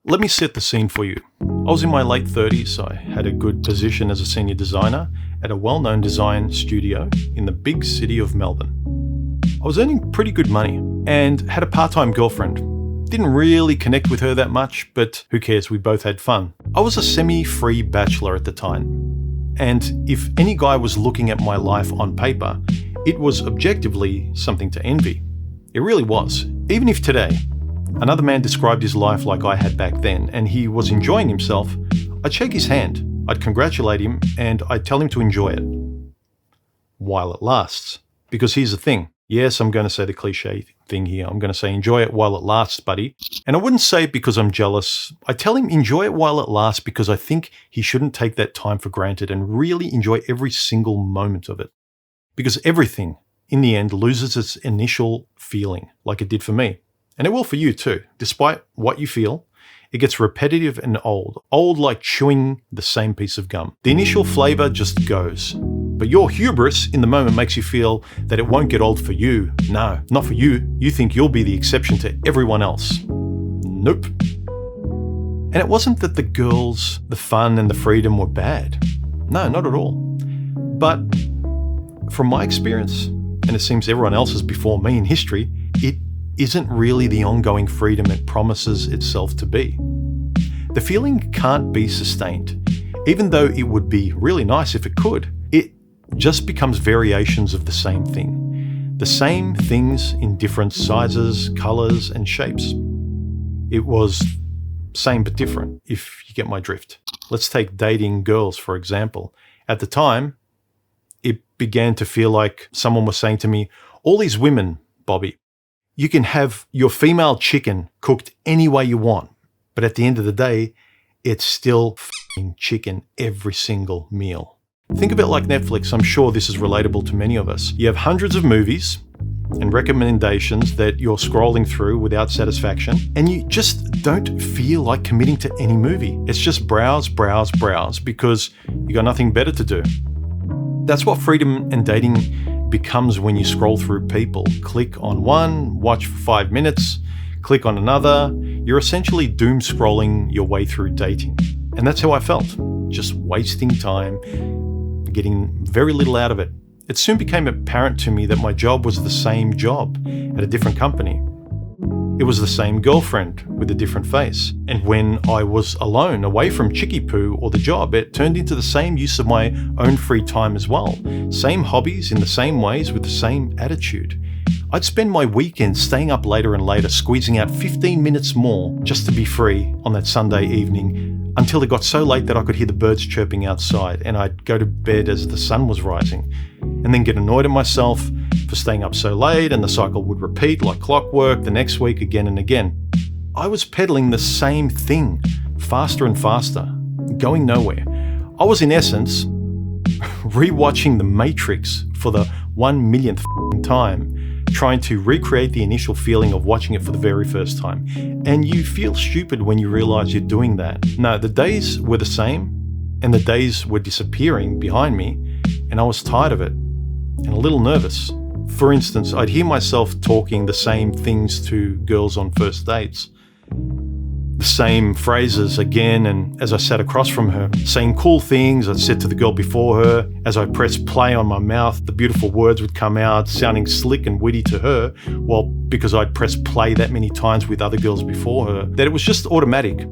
Let me set the scene for you. I was in my late 30s. I had a good position as a senior designer at a well-known design studio in the big city of Melbourne. I was earning pretty good money and had a part-time girlfriend. Didn't really connect with her that much, but who cares, we both had fun. I was a semi-free bachelor at the time, and if any guy was looking at my life on paper, it was objectively something to envy. It really was. Even if today, another man described his life like I had back then, and he was enjoying himself, I'd shake his hand, I'd congratulate him, and I'd tell him to enjoy it. While it lasts. Because here's the thing. Yes, I'm going to say the cliche thing here. I'm going to say enjoy it while it lasts, buddy. And I wouldn't say it because I'm jealous. I tell him enjoy it while it lasts because I think he shouldn't take that time for granted and really enjoy every single moment of it. Because everything, in the end, loses its initial feeling, like it did for me. And it will for you too. Despite what you feel, it gets repetitive and old. Old like chewing the same piece of gum. The initial flavor just goes. But your hubris in the moment makes you feel that it won't get old for you. No, not for you. You think you'll be the exception to everyone else. Nope. And it wasn't that the girls, the fun and the freedom were bad. No, not at all. But from my experience, and it seems everyone else's before me in history, it isn't really the ongoing freedom it promises itself to be. The feeling can't be sustained. Even though it would be really nice if it could, it just becomes variations of the same thing. The same things in different sizes, colors, and shapes. It was same but different, if you get my drift. Let's take dating girls, for example. At the time, it began to feel like someone was saying to me, all these women, Bobby, you can have your female chicken cooked any way you want, but at the end of the day, it's still f***ing chicken every single meal. Think of it like Netflix. I'm sure this is relatable to many of us. You have hundreds of movies and recommendations that you're scrolling through without satisfaction, and you just don't feel like committing to any movie. It's just browse because you got nothing better to do. That's what freedom and dating becomes when you scroll through people. Click on one, watch for 5 minutes, click on another. You're essentially doom scrolling your way through dating. And that's how I felt. Just wasting time, getting very little out of it. It soon became apparent to me that my job was the same job at a different company. It was the same girlfriend with a different face. And when I was alone, away from Chicky Poo or the job, it turned into the same use of my own free time as well. Same hobbies in the same ways with the same attitude. I'd spend my weekends staying up later and later, squeezing out 15 minutes more just to be free on that Sunday evening until it got so late that I could hear the birds chirping outside, and I'd go to bed as the sun was rising and then get annoyed at myself for staying up so late, and the cycle would repeat like clockwork the next week again and again. I was peddling the same thing faster and faster, going nowhere. I was in essence rewatching The Matrix for the 1 millionth time, trying to recreate the initial feeling of watching it for the very first time. And you feel stupid when you realize you're doing that. No, the days were the same, and the days were disappearing behind me, and I was tired of it and a little nervous. For instance, I'd hear myself talking the same things to girls on first dates. The same phrases again, and as I sat across from her, saying cool things I'd said to the girl before her. As I pressed play on my mouth, the beautiful words would come out, sounding slick and witty to her, well, because I'd pressed play that many times with other girls before her, that it was just automatic.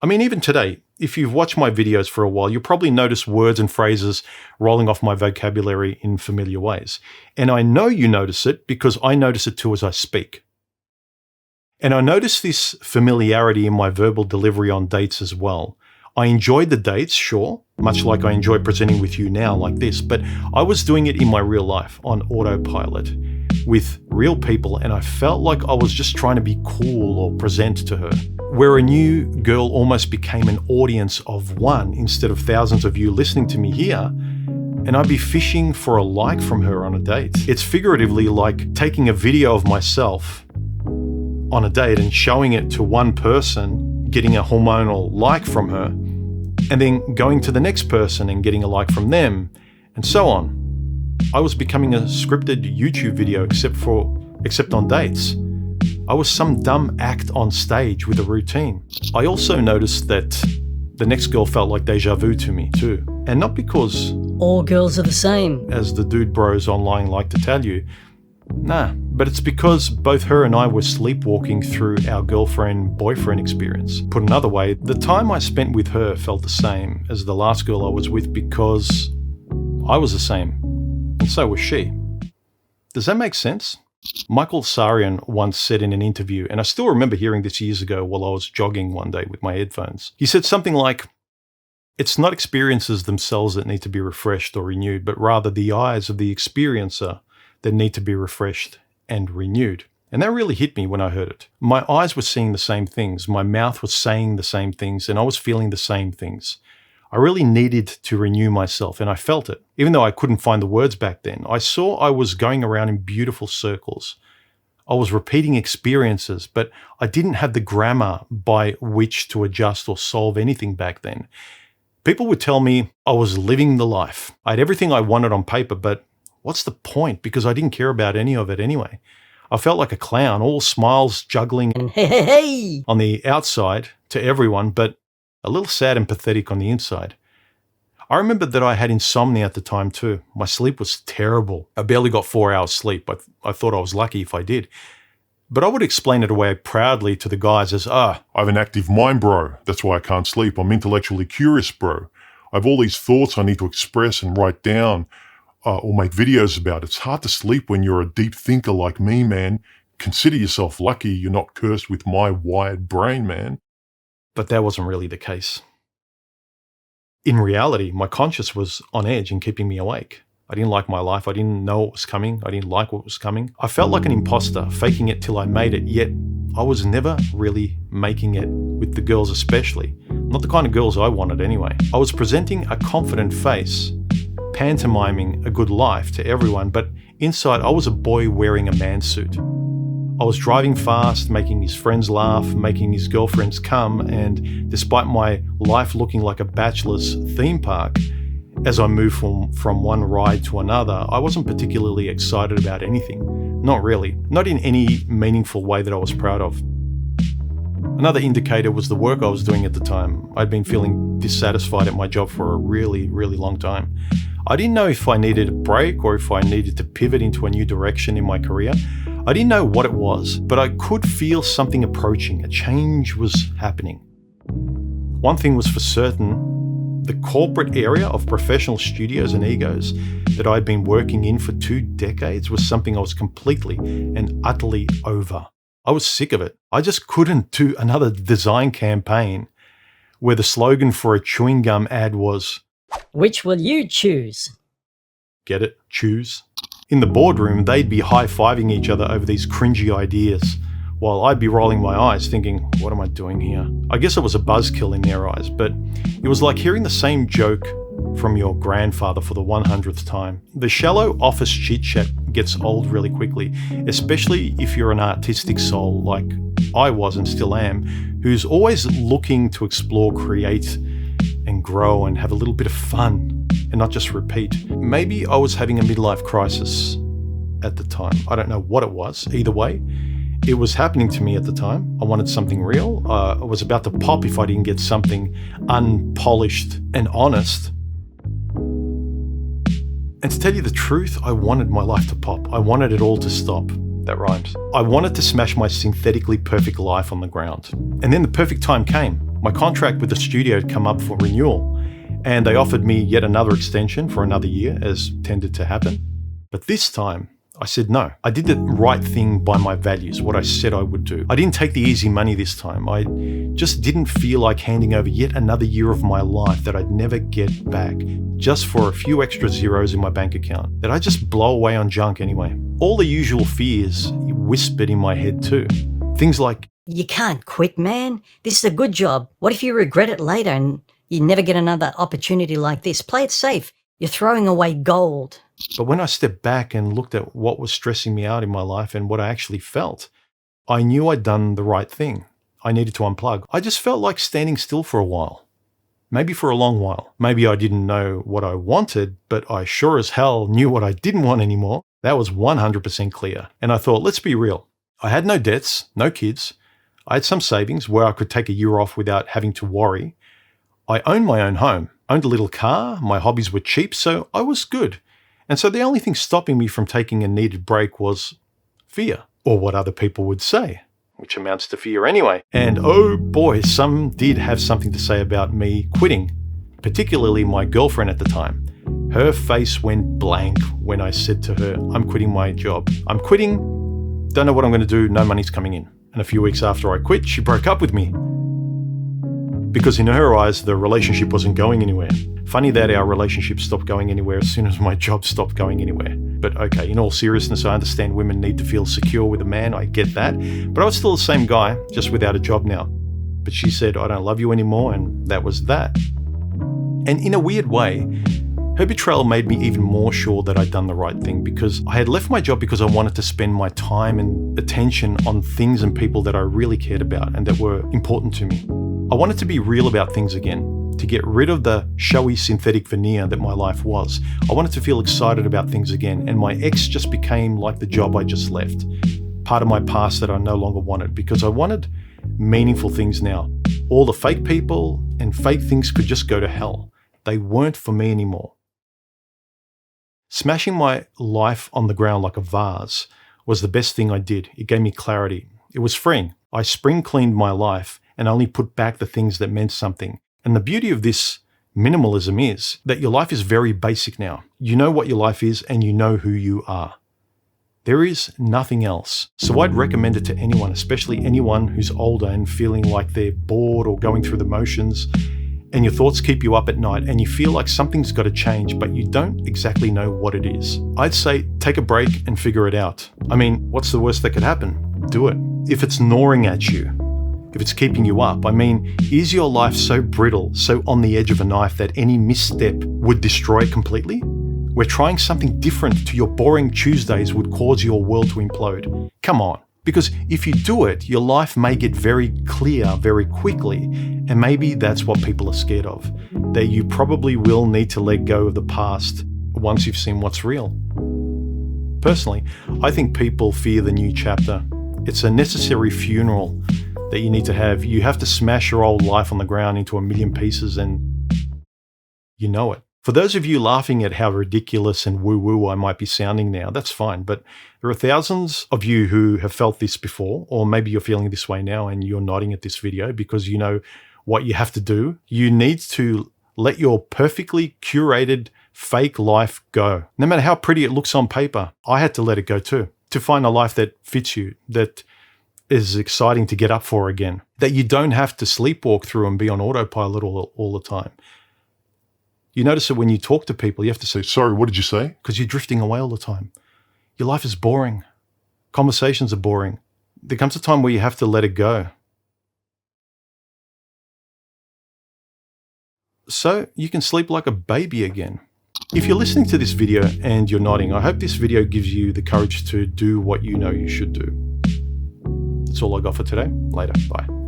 I mean, even today, if you've watched my videos for a while, you'll probably notice words and phrases rolling off my vocabulary in familiar ways. And I know you notice it because I notice it too as I speak. And I noticed this familiarity in my verbal delivery on dates as well. I enjoyed the dates, sure, much like I enjoy presenting with you now like this, but I was doing it in my real life on autopilot with real people, and I felt like I was just trying to be cool or present to her. Where a new girl almost became an audience of one instead of thousands of you listening to me here, and I'd be fishing for a like from her on a date. It's figuratively like taking a video of myself on a date and showing it to one person, getting a hormonal like from her, and then going to the next person and getting a like from them, and so on. I was becoming a scripted YouTube video except on dates. I was some dumb act on stage with a routine. I also noticed that the next girl felt like deja vu to me too. And not because all girls are the same, as the dude bros online like to tell you. Nah, but it's because both her and I were sleepwalking through our girlfriend-boyfriend experience. Put another way, the time I spent with her felt the same as the last girl I was with because I was the same, and so was she. Does that make sense? Michael Sarian once said in an interview, and I still remember hearing this years ago while I was jogging one day with my headphones. He said something like, "It's not experiences themselves that need to be refreshed or renewed, but rather the eyes of the experiencer that need to be refreshed and renewed." And that really hit me when I heard it. My eyes were seeing the same things, my mouth was saying the same things, and I was feeling the same things. I really needed to renew myself, and I felt it. Even though I couldn't find the words back then, I saw I was going around in beautiful circles. I was repeating experiences, but I didn't have the grammar by which to adjust or solve anything back then. People would tell me I was living the life. I had everything I wanted on paper, but what's the point? Because I didn't care about any of it anyway. I felt like a clown, all smiles, juggling and hey on the outside to everyone, but a little sad and pathetic on the inside. I remember that I had insomnia at the time too. My sleep was terrible. I barely got 4 hours sleep. I thought I was lucky if I did. But I would explain it away proudly to the guys as, I have an active mind, bro. That's why I can't sleep. I'm intellectually curious, bro. I have all these thoughts I need to express and write down or make videos about. It's hard to sleep when you're a deep thinker like me, man. Consider yourself lucky you're not cursed with my wired brain, man. But that wasn't really the case. In reality, my conscience was on edge and keeping me awake. I didn't like my life. I didn't know what was coming. I didn't like what was coming. I felt like an imposter, faking it till I made it, yet I was never really making it, with the girls especially. Not the kind of girls I wanted anyway. I was presenting a confident face, pantomiming a good life to everyone, but inside I was a boy wearing a man suit. I was driving fast, making his friends laugh, making his girlfriends come, and despite my life looking like a bachelor's theme park, as I moved from one ride to another, I wasn't particularly excited about anything. Not really. Not in any meaningful way that I was proud of. Another indicator was the work I was doing at the time. I'd been feeling dissatisfied at my job for a really, really long time. I didn't know if I needed a break or if I needed to pivot into a new direction in my career. I didn't know what it was, but I could feel something approaching. A change was happening. One thing was for certain, the corporate area of professional studios and egos that I'd been working in for 2 decades was something I was completely and utterly over. I was sick of it. I just couldn't do another design campaign where the slogan for a chewing gum ad was, "Which will you choose?" Get it? Choose. In the boardroom, they'd be high-fiving each other over these cringy ideas, while I'd be rolling my eyes thinking, what am I doing here? I guess it was a buzzkill in their eyes, but it was like hearing the same joke from your grandfather for the 100th time. The shallow office chit-chat gets old really quickly, especially if you're an artistic soul like I was and still am, who's always looking to explore, create, and grow and have a little bit of fun and not just repeat. Maybe I was having a midlife crisis at the time. I don't know what it was. Either way, it was happening to me at the time. I wanted something real. I was about to pop if I didn't get something unpolished and honest. And to tell you the truth, I wanted my life to pop. I wanted it all to stop. That rhymes. I wanted to smash my synthetically perfect life on the ground. And then the perfect time came. My contract with the studio had come up for renewal, and they offered me yet another extension for another year, as tended to happen. But this time, I said no. I did the right thing by my values, what I said I would do. I didn't take the easy money this time. I just didn't feel like handing over yet another year of my life that I'd never get back, just for a few extra zeros in my bank account, that I'd just blow away on junk anyway. All the usual fears whispered in my head too. Things like, "You can't quit, man. This is a good job. What if you regret it later and you never get another opportunity like this? Play it safe. You're throwing away gold." But when I stepped back and looked at what was stressing me out in my life and what I actually felt, I knew I'd done the right thing. I needed to unplug. I just felt like standing still for a while. Maybe for a long while. Maybe I didn't know what I wanted, but I sure as hell knew what I didn't want anymore. That was 100% clear. And I thought, let's be real. I had no debts, no kids. I had some savings where I could take a year off without having to worry. I owned my own home, owned a little car, my hobbies were cheap, so I was good. And so the only thing stopping me from taking a needed break was fear, or what other people would say, which amounts to fear anyway. And oh boy, some did have something to say about me quitting, particularly my girlfriend at the time. Her face went blank when I said to her, I'm quitting my job. I'm quitting, don't know what I'm going to do, no money's coming in. And a few weeks after I quit, she broke up with me. Because in her eyes, the relationship wasn't going anywhere. Funny that our relationship stopped going anywhere as soon as my job stopped going anywhere. But okay, in all seriousness, I understand women need to feel secure with a man, I get that. But I was still the same guy, just without a job now. But she said, I don't love you anymore, and that was that. And in a weird way, her betrayal made me even more sure that I'd done the right thing, because I had left my job because I wanted to spend my time and attention on things and people that I really cared about and that were important to me. I wanted to be real about things again, to get rid of the showy synthetic veneer that my life was. I wanted to feel excited about things again, and my ex just became like the job I just left, part of my past that I no longer wanted, because I wanted meaningful things now. All the fake people and fake things could just go to hell. They weren't for me anymore. Smashing my life on the ground like a vase was the best thing I did. It gave me clarity. It was freeing. I spring cleaned my life and only put back the things that meant something. And the beauty of this minimalism is that your life is very basic now. You know what your life is and you know who you are. There is nothing else. So I'd recommend it to anyone, especially anyone who's older and feeling like they're bored or going through the motions, and your thoughts keep you up at night and you feel like something's got to change, but you don't exactly know what it is. I'd say take a break and figure it out. I mean, what's the worst that could happen? Do it. If it's gnawing at you, if it's keeping you up, I mean, is your life so brittle, so on the edge of a knife that any misstep would destroy it completely? Where trying something different to your boring Tuesdays would cause your world to implode? Come on. Because if you do it, your life may get very clear very quickly, and maybe that's what people are scared of, that you probably will need to let go of the past once you've seen what's real. Personally, I think people fear the new chapter. It's a necessary funeral that you need to have. You have to smash your old life on the ground into a million pieces, and you know it. For those of you laughing at how ridiculous and woo-woo I might be sounding now, that's fine. But there are thousands of you who have felt this before, or maybe you're feeling this way now and you're nodding at this video because you know what you have to do. You need to let your perfectly curated fake life go. No matter how pretty it looks on paper, I had to let it go too, to find a life that fits you, that is exciting to get up for again, that you don't have to sleepwalk through and be on autopilot all the time. You notice that when you talk to people, you have to say, sorry, what did you say? Because you're drifting away all the time. Your life is boring. Conversations are boring. There comes a time where you have to let it go. So you can sleep like a baby again. If you're listening to this video and you're nodding, I hope this video gives you the courage to do what you know you should do. That's all I got for today. Later. Bye.